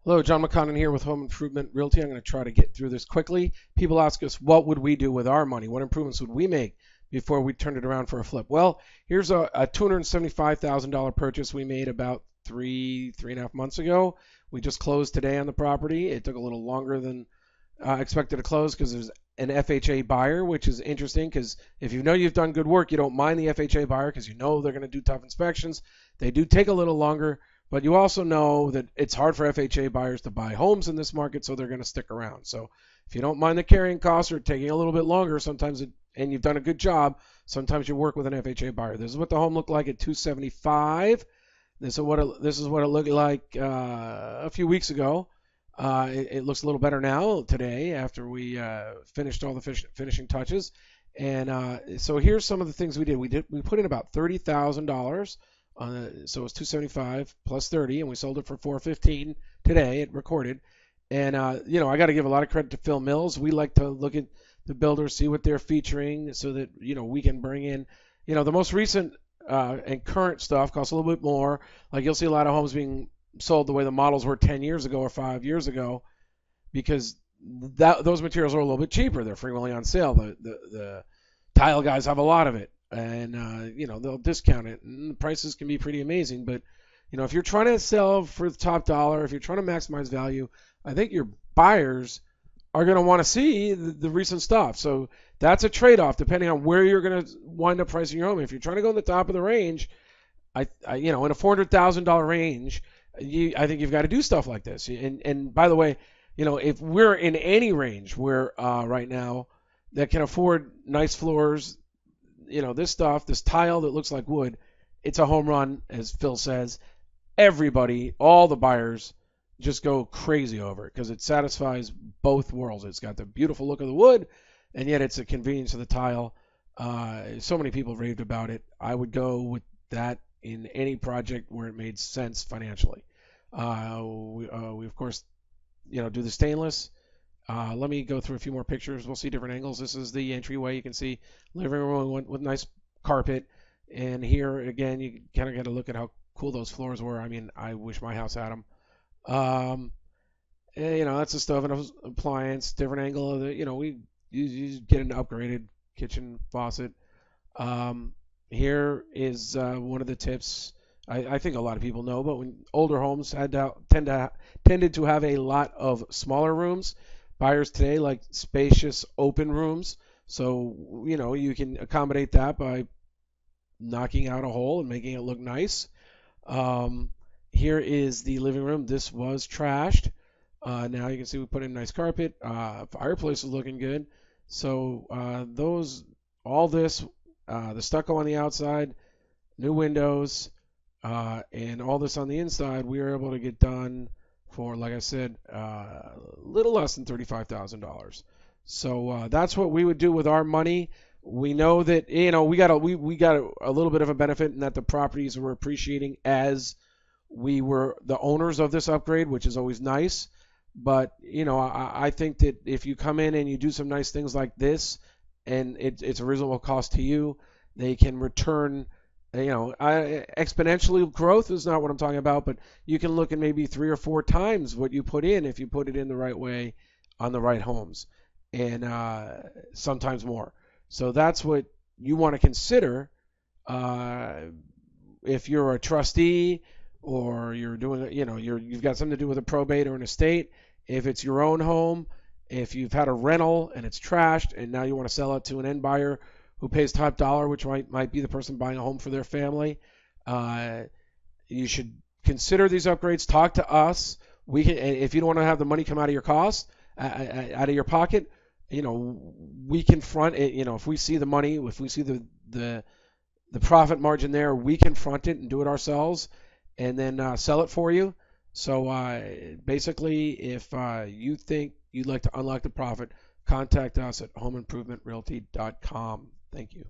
Hello, John McConnin here with Home Improvement Realty. I'm going to try to get through this quickly. People ask us, what would we do with our money? What improvements would we make before we turned it around for a flip? Well, here's a $275,000 purchase we made about three and a half months ago. We just closed today on the property. It took a little longer than expected to close because there's an FHA buyer, which is interesting because if you know you've done good work, you don't mind the FHA buyer because you know they're going to do tough inspections. They do take a little longer, but you also know that it's hard for FHA buyers to buy homes in this market, so they're going to stick around. So if you don't mind the carrying costs or taking a little bit longer, and you've done a good job, sometimes you work with an FHA buyer. This is what the home looked like at 275. This is what it looked like a few weeks ago. It looks a little better now today after we finished all the finishing touches. And so here's some of the things we did. We put in about $30,000. So it was 275 plus 30, and we sold it for 415 today. It recorded. And I got to give a lot of credit to Phil Mills. We like to look at the builders, see what they're featuring, so that we can bring in the most recent and current stuff costs a little bit more. Like you'll see a lot of homes being sold the way the models were 10 years ago or 5 years ago because those materials are a little bit cheaper. They're frequently on sale. The tile guys have a lot of it, and they'll discount it, and the prices can be pretty amazing. But if you're trying to sell for the top dollar, if you're trying to maximize value, I think your buyers are going to want to see the recent stuff. So that's a trade-off depending on where you're going to wind up pricing your home. If you're trying to go in the top of the range, in a $400,000 range, I think you've got to do stuff like this. And by the way, if we're in any range where right now that can afford nice floors, this stuff, this tile that looks like wood, it's a home run, as Phil says. Everybody, all the buyers, just go crazy over it because it satisfies both worlds. It's got the beautiful look of the wood, and yet it's a convenience of the tile. So many people raved about it. I would go with that in any project where it made sense financially. We of course, do the stainless. Let me go through a few more pictures. We'll see different angles. This is the entryway. You can see living room with nice carpet. And here, again, you kind of got to look at how cool those floors were. I mean, I wish my house had them. That's a stove and an appliance. Different angle of the, you get an upgraded kitchen faucet. Here is one of the tips. I think a lot of people know, but when older homes tended to have a lot of smaller rooms, buyers today like spacious open rooms. So you can accommodate that by knocking out a hole and making it look nice. Here is the living room. This was trashed. Now you can see we put in nice carpet. Fireplace is looking good. So the stucco on the outside, new windows, and all this on the inside, we were able to get done for, like I said, a little less than $35,000. So that's what we would do with our money. We know that we got a little bit of a benefit in that the properties were appreciating as we were the owners of this upgrade, which is always nice. But I think that if you come in and you do some nice things like this, and it's a reasonable cost to you, they can return. Exponentially growth is not what I'm talking about, but you can look at maybe 3 or 4 times what you put in if you put it in the right way on the right homes, and sometimes more. So that's what you want to consider if you're a trustee or you're doing, you've got something to do with a probate or an estate. If it's your own home, if you've had a rental and it's trashed and now you want to sell it to an end buyer who pays top dollar, which might be the person buying a home for their family, you should consider these upgrades. Talk to us. We can, if you don't want to have the money come out of your cost, out of your pocket, we can front it. If we see the money, if we see the profit margin there, we can front it and do it ourselves, and then sell it for you. So basically, if you think you'd like to unlock the profit, contact us at homeimprovementrealty.com. Thank you.